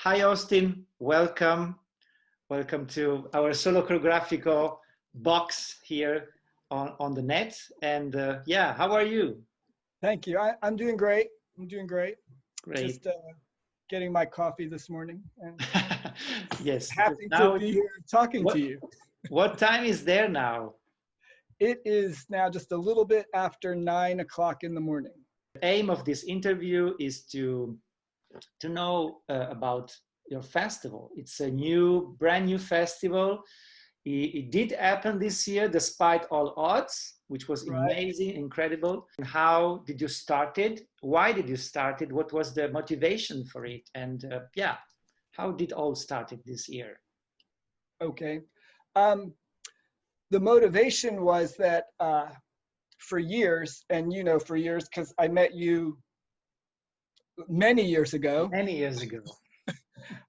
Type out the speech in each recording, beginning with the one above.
Hi, Austin. Welcome. Welcome to our Solocoreográfico box here on the net. And yeah, how are you? Thank you. I'm doing great. I'm doing great. Great. Just getting my coffee this morning. And yes. happy now, to be here talking to you. What time is there now? It is now just a little bit after 9 o'clock in the morning. The aim of this interview is to know about your festival. It's a brand new festival. It did happen this year despite all odds, which was amazing, incredible. And how did you start it? Why did you start it? What was the motivation for it? And yeah, how did all started this year? Okay. The motivation was that for years, and you know, for years, because I met you many years ago. Many years ago.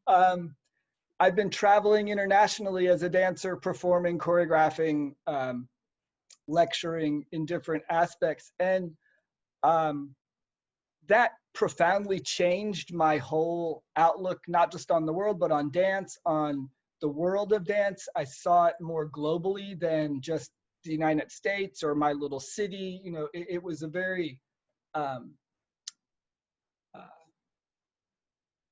I've been traveling internationally as a dancer, performing, choreographing, lecturing in different aspects. And that profoundly changed my whole outlook, not just on the world, but on dance, on the world of dance. I saw it more globally than just the United States or my little city. You know, it was a very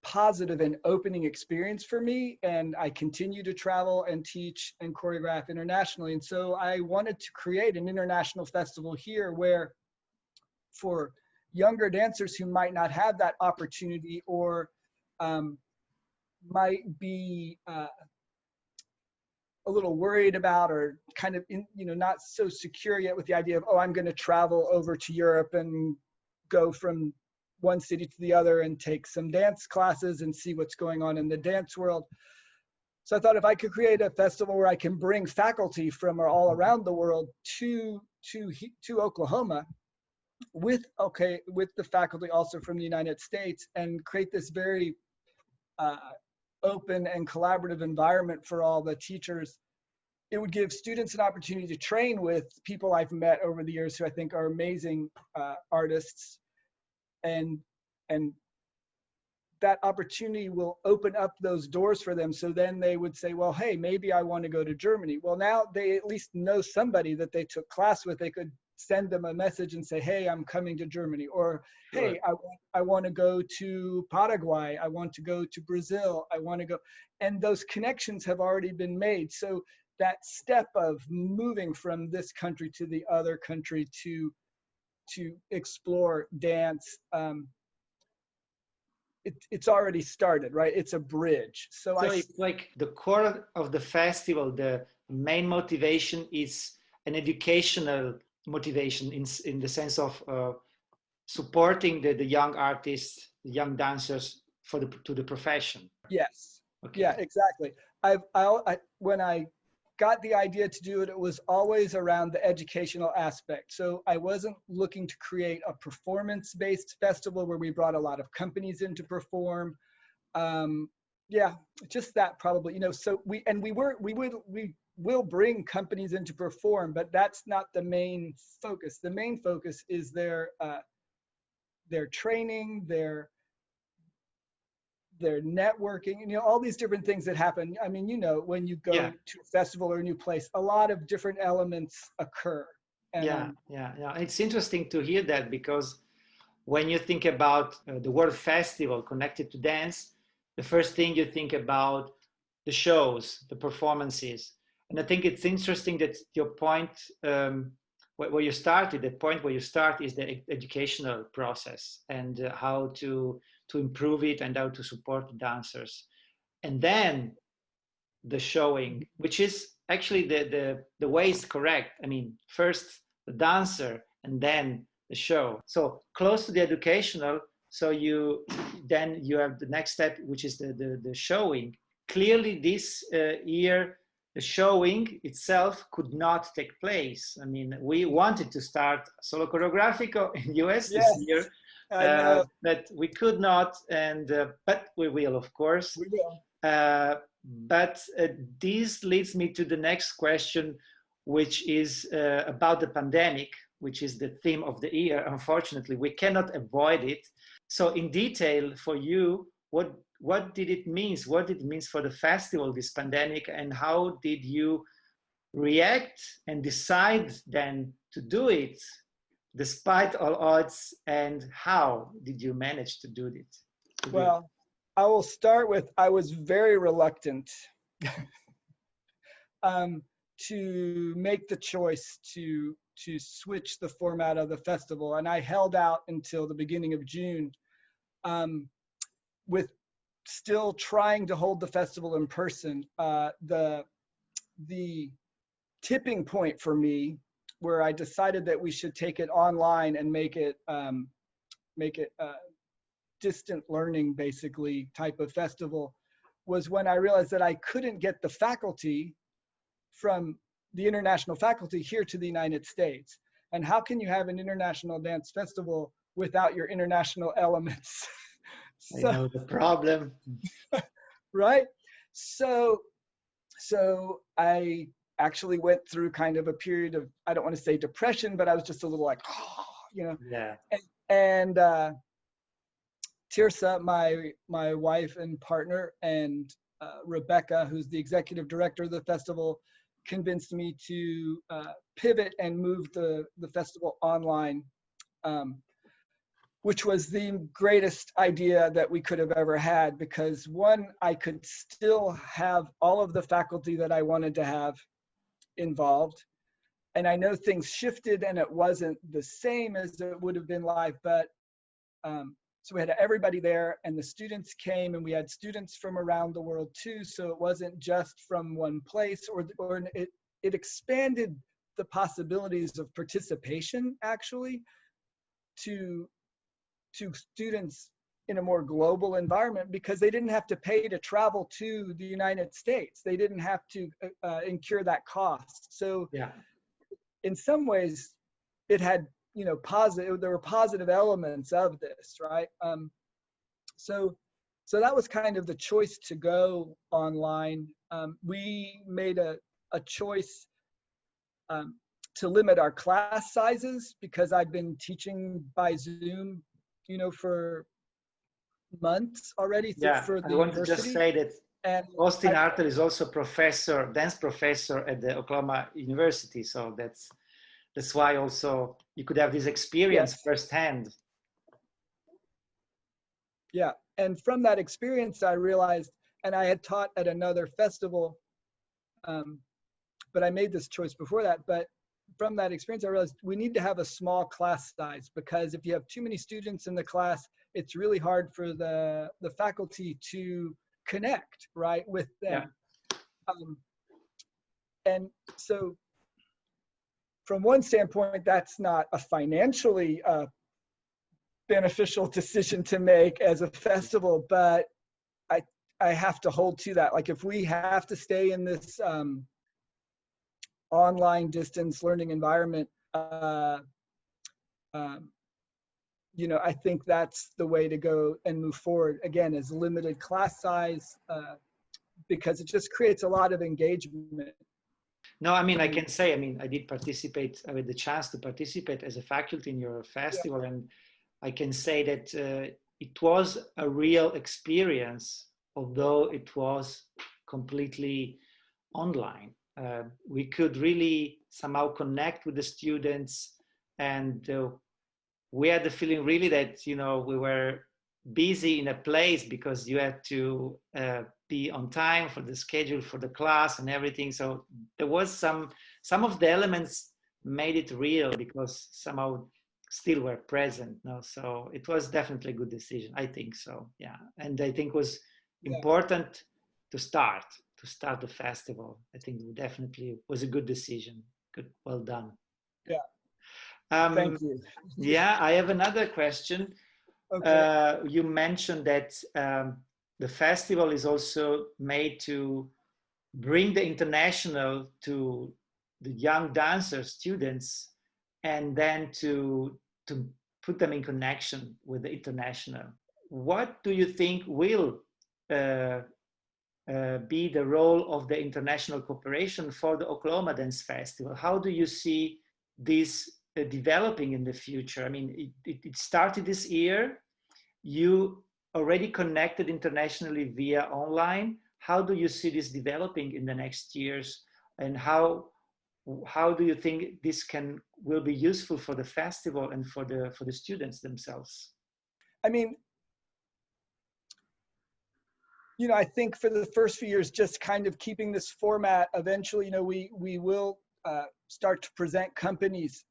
positive and opening experience for me, and I continue to travel and teach and choreograph internationally. And so I wanted to create an international festival here where for younger dancers who might not have that opportunity or might be a little worried about or kind of not so secure yet with the idea of, oh, I'm going to travel over to Europe and go from one city to the other and take some dance classes and see what's going on in the dance world. So I thought if I could create a festival where I can bring faculty from all around the world to Oklahoma with the faculty also from the United States and create this very open and collaborative environment for all the teachers, it would give students an opportunity to train with people I've met over the years who I think are amazing artists. And that opportunity will open up those doors for them. So then they would say, well, hey, maybe I want to go to Germany. Well, now they at least know somebody that they took class with. They could send them a message and say, hey, I'm coming to Germany. Or, sure, hey, I want to go to Paraguay. I want to go to Brazil. I want to go. And those connections have already been made. So that step of moving from this country to the other country to explore dance, it's already started, right? It's a bridge. So it's like the core of the festival, the main motivation is an educational motivation in the sense of supporting the young artists, the young dancers to the profession. Yes. Okay. Yeah, exactly. When I got the idea to do it, it was always around the educational aspect. So I wasn't looking to create a performance-based festival where we brought a lot of companies in to perform. Yeah, just that probably, so we will bring companies in to perform, but that's not the main focus. The main focus is their training, their networking, all these different things that happen. I mean, when you go to a festival or a new place, a lot of different elements occur. And yeah. It's interesting to hear that, because when you think about the word festival connected to dance, the first thing you think about the shows, the performances. And I think it's interesting that your point where you started, the point where you start is the educational process and how to improve it and how to support the dancers. And then the showing, which is actually the way is correct. I mean, first the dancer and then the show. So close to the educational, so then you have the next step, which is the showing. Clearly this year, the showing itself could not take place. I mean, we wanted to start Solocoreográfico in the US this year, but we could not, but we will, of course. We will. But this leads me to the next question, which is about the pandemic, which is the theme of the year. Unfortunately, we cannot avoid it. So in detail for you, what what did it mean? What did it mean for the festival, this pandemic, and how did you react and decide then to do it despite all odds, and how did you manage to do it? Well, I will start with, I was very reluctant to make the choice to switch the format of the festival. And I held out until the beginning of June with still trying to hold the festival in person. The tipping point for me, where I decided that we should take it online and make it distant learning, basically, type of festival, was when I realized that I couldn't get the faculty from the international faculty here to the United States. And how can you have an international dance festival without your international elements? So, I know the problem. Right? So I actually went through kind of a period of, I don't want to say depression, but I was just a little like, oh, you know. Yeah. And Tirsa, my wife and partner, and Rebecca, who's the executive director of the festival, convinced me to pivot and move the festival online, which was the greatest idea that we could have ever had, because one, I could still have all of the faculty that I wanted to have involved. And I know things shifted and it wasn't the same as it would have been live, but so we had everybody there, and the students came, and we had students from around the world too. So it wasn't just from one place, or it expanded the possibilities of participation actually to students in a more global environment, because they didn't have to pay to travel to the United States. They didn't have to incur that cost. So yeah, in some ways it had, you know, there were positive elements of this, right? So that was kind of the choice to go online. We made a choice to limit our class sizes, because I've been teaching by Zoom, you know, for months already. Yeah, for the I want university. to just say that and Austin Hartel is also dance professor at the Oklahoma University. So that's why also you could have this experience firsthand. Yeah, and from that experience, I realized, and I had taught at another festival, but I made this choice before that. But from that experience, I realized we need to have a small class size, because if you have too many students in the class, it's really hard for the faculty to connect, right, with them. Yeah. And so from one standpoint, that's not a financially beneficial decision to make as a festival, but I have to hold to that. Like, if we have to stay in this online distance learning environment, you know, I think that's the way to go and move forward, again, as limited class size, because it just creates a lot of engagement. No, I mean, I can say, I mean, I did participate, I had the chance to participate as a faculty in your festival, and I can say that it was a real experience, although it was completely online. We could really somehow connect with the students, and we had the feeling really that, you know, we were busy in a place because you had to be on time for the schedule for the class and everything. So there was some of the elements made it real, because somehow still were present. No? So it was definitely a good decision, I think so. Yeah, and I think it was important to start the festival. I think it definitely was a good decision. Good, well done. Yeah. Thank you. Yeah, I have another question. Okay. You mentioned that the festival is also made to bring the international to the young dancers, students, and then to put them in connection with the international. What do you think will be the role of the international cooperation for the Oklahoma Dance Festival? How do you see this developing in the future? I mean, it started this year. You already connected internationally via online. How do you see this developing in the next years, and how do you think this will be useful for the festival and for the students themselves? I mean, you know, I think for the first few years, just kind of keeping this format. Eventually, you know, we will start to present companies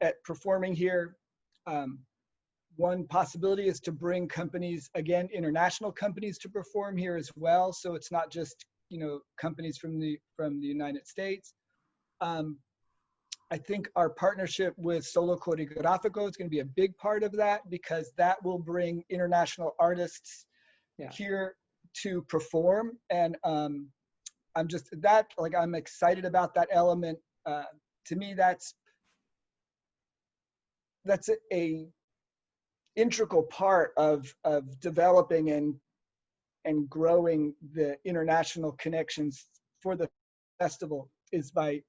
at performing here. One possibility is to bring companies, again, international companies, to perform here as well. So it's not just, you know, companies from the United States. I think our partnership with SOLOCOREOGRAFICO is going to be a big part of that, because that will bring international artists here to perform. And I'm excited about that element. To me, that's a integral part of developing and growing the international connections for the festival, is by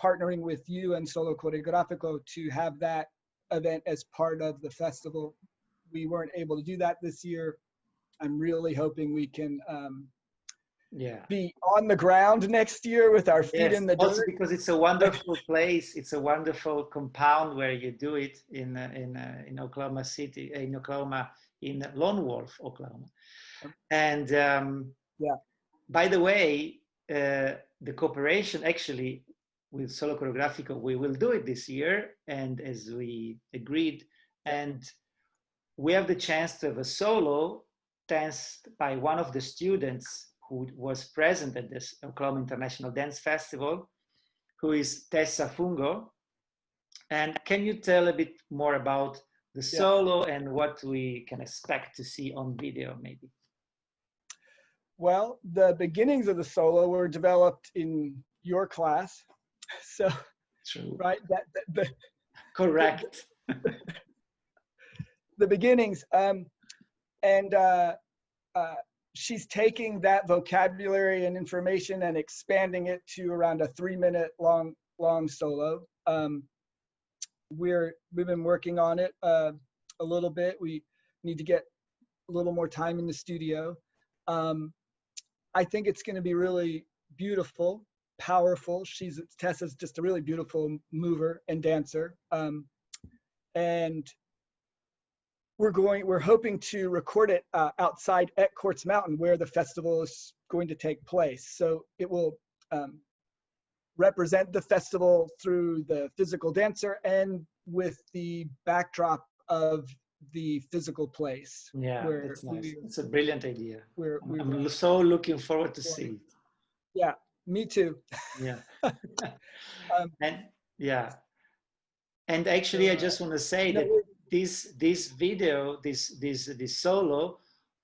partnering with you and SOLOCOREOGRAFICO to have that event as part of the festival. We weren't able to do that this year. I'm really hoping we can be on the ground next year with our feet in the dirt. Also because it's a wonderful place. It's a wonderful compound where you do it in Oklahoma City, in Lone Wolf, Oklahoma. And by the way, the cooperation actually with SOLOCOREOGRAFICO, we will do it this year, and as we agreed, and we have the chance to have a solo danced by one of the students who was present at this Oklahoma International Dance Festival, who is Tessa Fungo. And can you tell a bit more about the solo and what we can expect to see on video, maybe? Well, the beginnings of the solo were developed in your class. So, true. Right? Correct. The beginnings. She's taking that vocabulary and information and expanding it to around a 3-minute long solo. We've been working on it a little bit. We need to get a little more time in the studio. I think it's going to be really beautiful, powerful. Tessa's just a really beautiful mover and dancer. And we're hoping to record it outside at Quartz Mountain, where the festival is going to take place. So it will represent the festival through the physical dancer and with the backdrop of the physical place. Yeah, that's nice. It's a brilliant idea. I'm so looking forward to see it. Yeah, me too. Yeah. And actually, I just want to say that this video, this solo,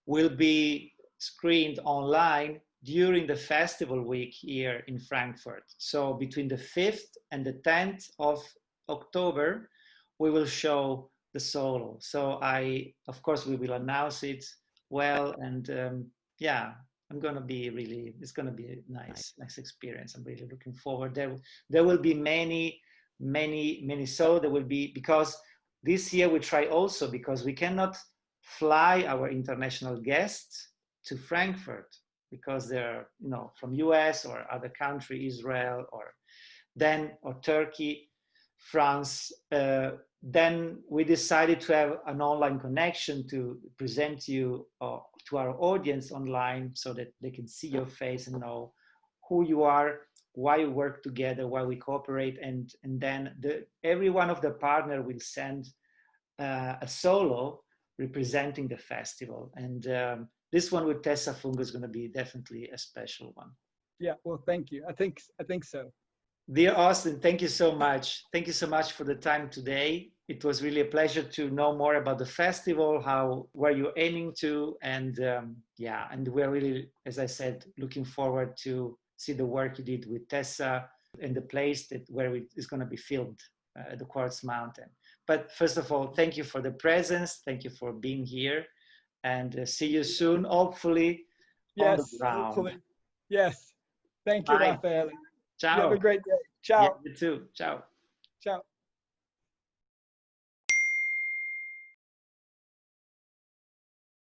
will be screened online during the festival week here in Frankfurt. So between the 5th and the 10th of October, we will show the solo. So of course, we will announce it well. And I'm going to be it's going to be a nice experience. I'm really looking forward. There will be many solo. There will be, because this year we try also, because we cannot fly our international guests to Frankfurt because they're, from US or other country, Israel or Turkey, France. Then we decided to have an online connection to present you to our audience online, so that they can see your face and know who you are, why we work together, why we cooperate, and then every one of the partner will send a solo representing the festival. And this one with Tessa Fungo is going to be definitely a special one. Yeah, well, thank you. I think so. Dear Austin, thank you so much. Thank you so much for the time today. It was really a pleasure to know more about the festival, where you're aiming to, and and we're really, as I said, looking forward to see the work you did with Tessa and the place where it is going to be filmed at the Quartz Mountain. But first of all, thank you for the presence. Thank you for being here, and see you soon, hopefully. Yes, on the ground. Hopefully. Yes. Thank you, Bye. Raffaele. Ciao. You have a great day. Ciao. Yeah, you too. Ciao. Ciao.